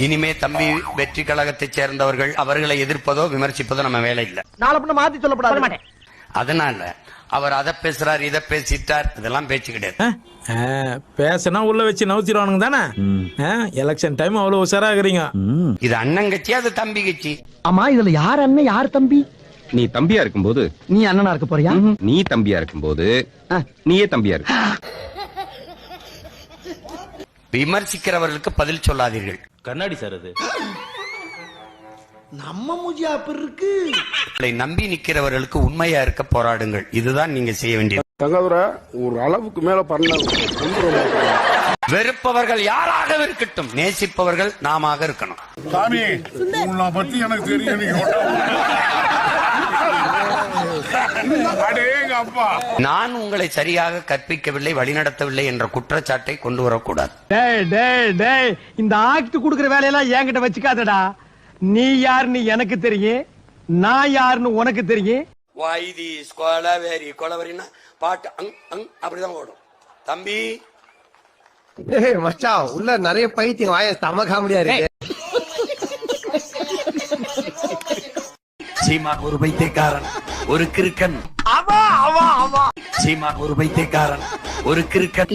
இனிமே தம்பி வெற்றி கழகத்தை சேர்ந்தவர்கள் அவர்களை எதிர்ப்பதோ விமர்சிப்பதோ நம்ம வேலை இல்லை. நாளை மாத்தி சொல்லப்படாது. அதனால அவர் அதை பேசுறார் இதை பேசிட்டார் இதெல்லாம் பேச்சு கிடையாது. பேசினா உள்ள வச்சு நவுத்திடுவானுங்க தானே. எலெக்ஷன் டைம் அவ்வளவு உஷாராகிறீங்க. இது அண்ணன் கட்சி அது தம்பி கட்சி. ஆமா இதுல யார் அண்ணன் யார் தம்பி? நீ தம்பியா இருக்கும்போது நீ அண்ணனா இருக்க போறியா? நீ தம்பியா இருக்கும்போது நீயே தம்பியா இருக்கு. விமர்சிக்கிறவர்களுக்கு பதில் சொல்லாதீர்கள். கண்ணாடி சார் அது நம்ம மூஜியா இருக்கு. நம்பி நிக்கிறவர்களுக்கு உண்மையா இருக்க போராடுங்கள். இதுதான் நீங்க செய்ய வேண்டியது. தகவல ஒரு அளவுக்கு மேல பண்ண வெறுப்பவர்கள் யாராக இருக்கட்டும், நேசிப்பவர்கள் நாம இருக்கணும். சாமி உன்னை பத்தி எனக்கு தெரியும். நான் உங்களை சரியாக கற்பிக்கவில்லை வழிநடத்தவில்லை என்ற குற்றச்சாட்டை கொண்டு வரக்கூடாது. இந்த ஆக்ட் குடுக்கிற வேலையெல்லாம் என்கிட்ட வச்சுக்காதடா. நீ யாருன்னு எனக்கு தெரியும், நான் யாருன்னு உனக்கு தெரியும். வைதி கொலவெறி கொலவெறின்னா பாட்டு அப்படிதான் ஓடும். தம்பி மச்சான் உள்ள நிறைய பைத்தியம் வாய தம காமெடியா இருக்கு. சீமா ஒரு பைத்தியக்காரன் ஒரு கிறுக்கன். சீமா ஒரு பைத்தியக்காரன் ஒரு Kirukkan.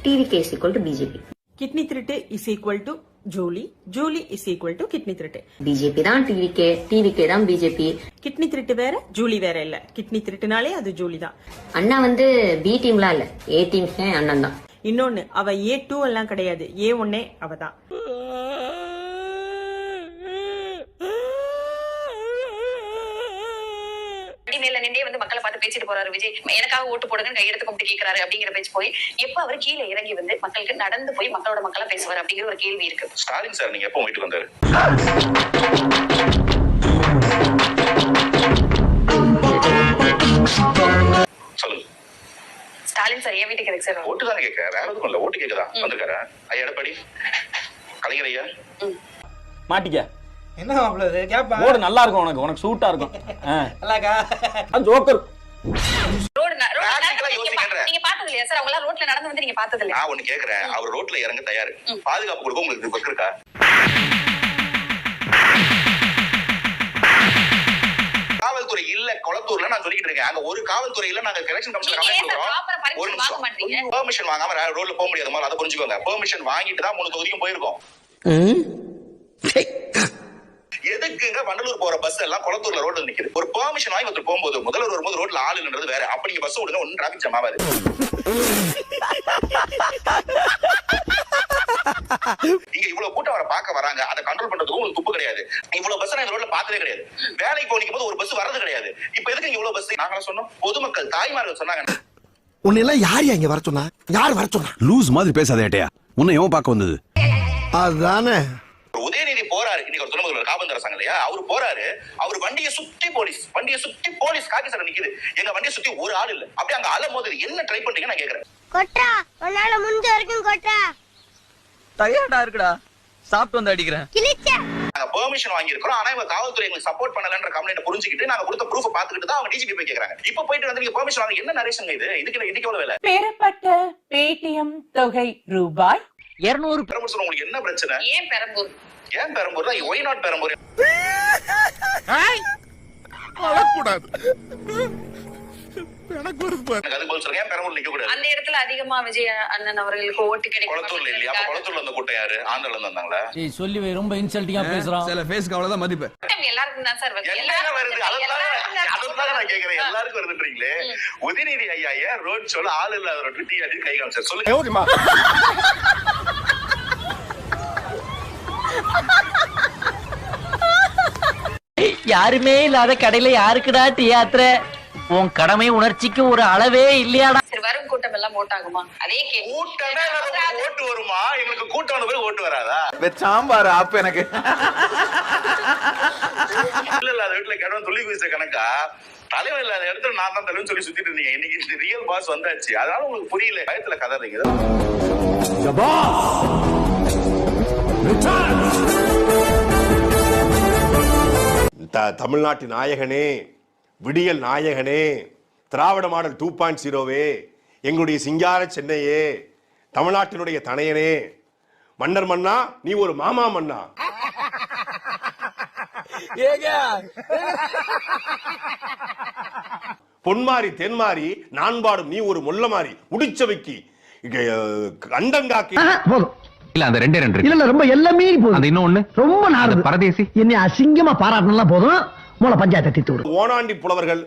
TVK is equal to BJP. Kidney திருட்டு is equal to Julie is equal to kidney திருட்டு. BJP தான் TVK தான் BJP. கிட்னி திருட்டு வேற ஜூலி வேற இல்ல. கிட்னி திருட்டுனாலே அது ஜூலி தான். அண்ணா வந்து B டீம்லாம் இல்ல, A டீம் அண்ணன் தான். இன்னொன்னு அவ A2 எல்லாம் கிடையாது, A1 அவதான். நின்றே வந்து மக்களை பார்த்து பேசிட்டு போறாரு விஜய். எனக்காக ஓட்டு போடுங்க கையெடுத்து கும்பிட்டு கேட்கிறாரு அப்படிங்கிற பேச்சு போய் எப்ப அவர் கீழே இறங்கி வந்து மக்களுக்கு நடந்து போய் மக்களோட மக்களா பேசுவார் அப்படிங்கிற ஒரு கேள்வி இருக்கு. ஸ்டாலின் சார் நீங்க எப்போ வீட்டுக்கு வந்தாரு? சொல்லுங்க. ஸ்டாலின் சார் ஏன் வீட்டுக்கு எதுக்கு சார்? ஓட்டு தானே கேட்க, வேற எதுவும் இல்ல. ஓட்டு கேட்கதா வந்திருக்காரு. ஐயா எடப்பாடி கலைஞர் ஐயா மாட்டிக்க. என்ன மாப்ள கேப்பா? ஓடு நல்லா இருக்கும், உனக்கு சூட்டா இருக்கும். நல்லாக்கா ஜோக்கர் நீங்க பார்த்தது இல்லையா சார்? அவங்க ரோட்ல நடந்து வந்து நீங்க பார்த்தது இல்லையா? நான் ஒண்ணு கேக்குறேன், அவர் ரோட்ல இறங்க தயாரு, பாதுகாப்பு கொடுக்க உங்களுக்கு பக்கம் இருக்கா? காவல்துறை இல்ல கொளத்தூர்ல நான் சொல்லிட்டு இருக்கேன். அங்க ஒரு காவல்துறை இல்ல. நாங்க எலெக்ஷன் கமிஷன் பெர்மிஷன் வாங்காம ரோட்ல போக முடியாது. அதை புரிஞ்சுக்கோங்க. பெர்மிஷன் வாங்கிட்டு தான் 3 தொகுதிக்கும் போயிருக்கோம். எதுக்குங்க வண்டலூர் போற பஸ் எல்லாம் கொளத்தூர்ல ரோட்ல நிக்குது? ஒரு பெர்மிஷன் வாங்கி ஒருத்தர் போகும்போது முதல்வர் வரும்போது ரோட்ல ஆள் இல்லன்றது வேற. அப்ப நீங்க பஸ் விடுங்க, ஒன்னும் டிராபிக் ஜாம் ஆகாது. நீங்க இவ்வளவு கூட்டம் வர பாக்க வராங்க, அதை கண்ட்ரோல் பண்றதுக்கு உங்களுக்கு துப்பு கிடையாது. இவ்வளவு பஸ் நான் ரோட்ல பார்த்ததே கிடையாது. வேலைக்கு போனிக்கும் போது ஒரு பஸ் வரது கிடையாது. இப்ப எதுக்கு இவ்வளவு பஸ்? நாங்க சொன்னோம், பொதுமக்கள் தாய்மார்கள் சொன்னாங்க. உன்னை எல்லாம் யார் இங்க வர சொன்னா? யார் வர சொன்னா? லூஸ் மாதிரி பேசாதே ஏட்டையா. உன்னை எவன் பார்க்க வந்தது? அதானே உதயநிதி போறாரு. இன்னைக்கு ஒரு துணை முதல்வர் காபந்து அரசாங்க இல்லையா, அவரு போறாரு. அவர் வண்டியை சுத்தி போலீஸ் காக்கி சட்டை நிக்குது. எங்க வண்டியை சுத்தி ஒரு ஆள் இல்ல. அப்படியே அங்க அல மோதுது. என்ன ட்ரை பண்றீங்க நான் கேக்குறேன். கொட்டா உன்னால முடிஞ்ச வரைக்கும் கொட்டா. டயர்டா இருக்குடா, சாப்பிட்டு வந்து அடிக்கிறேன். நாங்க பெர்மிஷன் வாங்கி இருக்கோம், ஆனா இவங்க காவல்துறை எங்களுக்கு சப்போர்ட் பண்ணலன்ற கம்ப்ளைண்ட் புரிஞ்சுக்கிட்டு நாங்க கொடுத்த ப்ரூஃப் பாத்துக்கிட்டு தான் அவங்க டிஜிபி போய் கேக்குறாங்க. இப்ப போயிட்டு வந்து நீங்க பெர்மிஷன் வாங்க என்ன நரேஷன் இது? இதுக்கு எவ்வளவு வேலை? பெறப்பட்ட பேடிஎம் தொகை ரூபாய் 200. பெரம்பூர் உங்களுக்கு என்ன பிரச்சனை? ஏன் பெரம்பூர்? ஏன் பெரம்பூர் தான்? Why not Perambur? அழக்கூடாது. அந்த இடத்துல அதிகமா விஜய் அண்ணன் அவர்களுக்கு ஓட்டு கிடைக்கும். கொளத்தூர்ல இல்லையா? அப்ப கொளத்தூர்ல அந்த கூட்டம் யாரு? ஆந்திரால இருந்து வந்தாங்களா? சொல்லி ரொம்ப இன்சல்ட்டிங்கா பேசுறான். சில ஃபேஸ்க்கு அவ்வளவுதான் மதிப்பு. எல்லாருக்கும் தான் சார் வருது. எல்லாரும் வருது. அதுதான் நான் கேக்குறேன். எல்லாருக்கும் வருதுன்றீங்களே. உதயநிதி ஐயா ஏன் ரோட் ஷோல ஆள் இல்லாத ரோட்ல டீ அடி கை காமிச்சார் சொல்லுங்க. யாருமே இல்லாத கடையில யாருக்குடா தியாத்திர? உன் கடமை உணர்ச்சிக்கு ஒரு அளவே இல்லையாடா? சரி வரும் கூட்டம் எல்லாம் ஓட்டாகுமா? அதே கூட்டமே ஓட்டு வருமா? எங்களுக்கு கூட்டம் வந்த பிறகு ஓட்டு வராதா? சாம்பார் அப்ப எனக்கு இல்ல அந்த வீட்டுல கிழவன் துள்ளி குதிச்ச கணக்கா தலைவர் இல்லாத இடத்துல நான் தான் தலைவன் சொல்லி சுத்திட்டு இருந்தீங்க. இன்னைக்கு இந்த ரியல் பாஸ் வந்தாச்சு. அதனால உங்களுக்கு புரியல, பயத்துல கதறீங்க. தமிழ்நாட்டின் நாயகனே, விடியல் நாயகனே, திராவிட மாடல் 2.0வே, எங்களுடைய சிங்கார சென்னையே, தமிழ்நாட்டினுடைய தனையனே, மன்னர் மன்னா நீ ஒரு மாமா மன்னா. பொன்மாரி தென்மாரி நான்பாடும் நீ ஒரு முல்ல மாறி முடிச்சவைக்கு அண்டங்காக்கி இல்ல அந்த ரெண்டே ரெண்டு இல்ல ரொம்ப எல்லாமே போதும். அந்த இன்னொன்னு ரொம்ப நாடு பரதேசி என்னை அசிங்கமா பாராட்டலாம் போதும். மூல பஞ்சாயத்தை தீர்த்து விடு. ஓனாண்டி புலவர்கள்,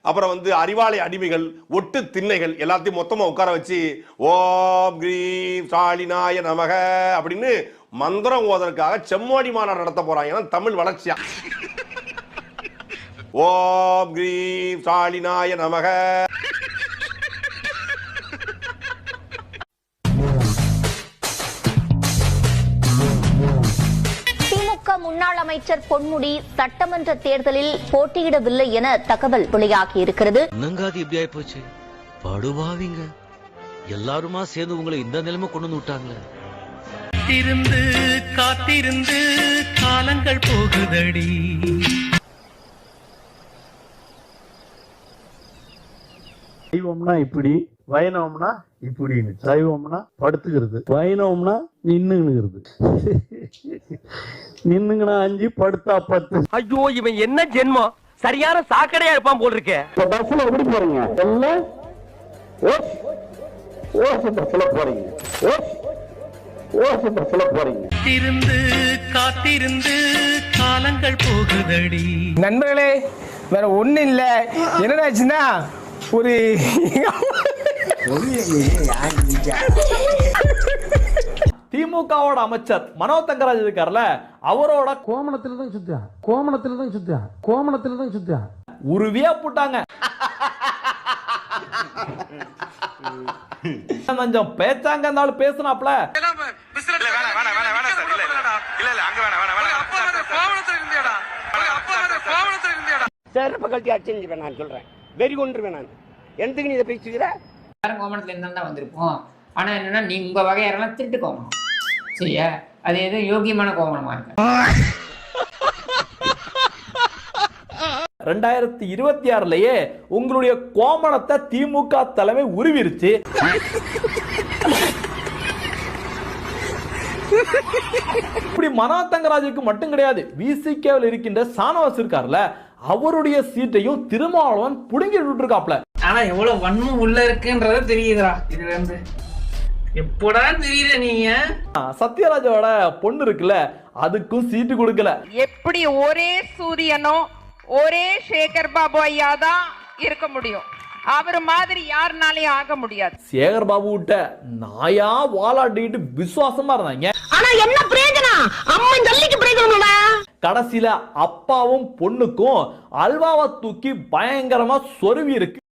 அப்புறம் அறிவாளி அடிமைகள், ஒட்டு திண்ணைகள் எல்லாத்தையும் மொத்தமா உட்கார வச்சு ஓம் கிரீம் சாலினாய நமக அப்படின்னு மந்திரம் ஓதற்காக செம்மோடி மாநாடு நடத்த போறாங்க. ஏன்னா தமிழ் வளர்ச்சியா. ஓம் கிரீம் சாலினாய நமக. முன்னாள் அமைச்சர் பொன்முடி சட்டமன்ற தேர்தலில் போட்டியிடவில்லை என தகவல் வெளியாகி இருக்கிறது. என்னங்காது இப்படி ஆயி போச்சு, படுவாவிங்க எல்லாருமா சேர்ந்து உங்களை இந்த நிலைமை கொண்டு வந்து விட்டாங்களே. காத்திருந்து காலங்கள் போகுதடி. சைவம்னா இப்படி, வைணவம்னா இப்படின்னு. சைவம்னா படுத்துக்கிறது, வைணவம்னா நின்னுங்கிறது. நின்னுங்கனா 5, படுத்தா 10. ஐயோ இவன் என்ன ஜென்மம், சரியான சாக்கடையா இருப்பான் போல் இருக்கே. பஸ்ல எப்படி போறீங்க? எல்லாம் ஓஸ் பஸ்ல போறீங்க, ஓஸ் பஸ்ல போறீங்க. காத்திருந்து காலங்கள் போகுதடி. நண்பர்களே வேற ஒண்ணு இல்ல, என்னடாச்சுன்னா ஒரு திமுகவோட அமைச்சர் மனோ தங்கராஜ் இருக்கார்ல, அவரோட கோமணத்துல தான் சுத்தியா உருவியா போட்டாங்க. கொஞ்சம் பேச்சாங்க இருந்தாலும் பேசினாப்ல. செருப்பு கழட்டி அடிச்சுருவேன் நான் சொல்றேன். வெறி கொண்டுருவேன் நான். எதுக்கு நீ இதை பேசுகிற? கோமணத்துல இருந்தா வந்திருப்போம். ஆனா என்னன்னா நீ உங்க வகையெல்லாம் திருட்டு கோமணம் சரியா, அது ஏதோ யோகியமான கோமணமா இருக்கு. 2026லயே உங்களுடைய கோமணத்தை திமுக தலைமை உருவிருச்சு. இப்படி மனோ தங்கராஜுக்கு மட்டும் கிடையாது, விசிகேவில் இருக்கின்ற சானவாஸ் இருக்கார்ல, அவருடைய சீட்டையும் திருமாவளவன் புடுங்கி விட்டுருக்காப்ல. ஆனா எவ்வளவு வன்மம் உள்ள இருக்குன்றத தெரியுதுடா இதுல இருந்து. எப்படா தெரியுது நீங்க? சத்யராஜோட பொண்ணு இருக்குல்ல, அதுக்கும் சீட்டு கொடுக்கல. எப்படி ஒரே சூரியனோ ஒரே சேகர் பாபு ஐயா தான் இருக்க முடியும், அவர் மாதிரி யாருனாலையும் ஆக முடியாது. சேகர் பாபு கிட்ட நாயா வாலாட்டிட்டு விசுவாசமா இருந்தாங்க. ஆனா என்ன பிரயோஜனம்? அம்மன் ஜல்லிக்கு பிரயோஜனம்டா. கடைசியில அப்பாவும் பொண்ணுக்கும் அல்வாவை தூக்கி பயங்கரமா சொருவி இருக்கு.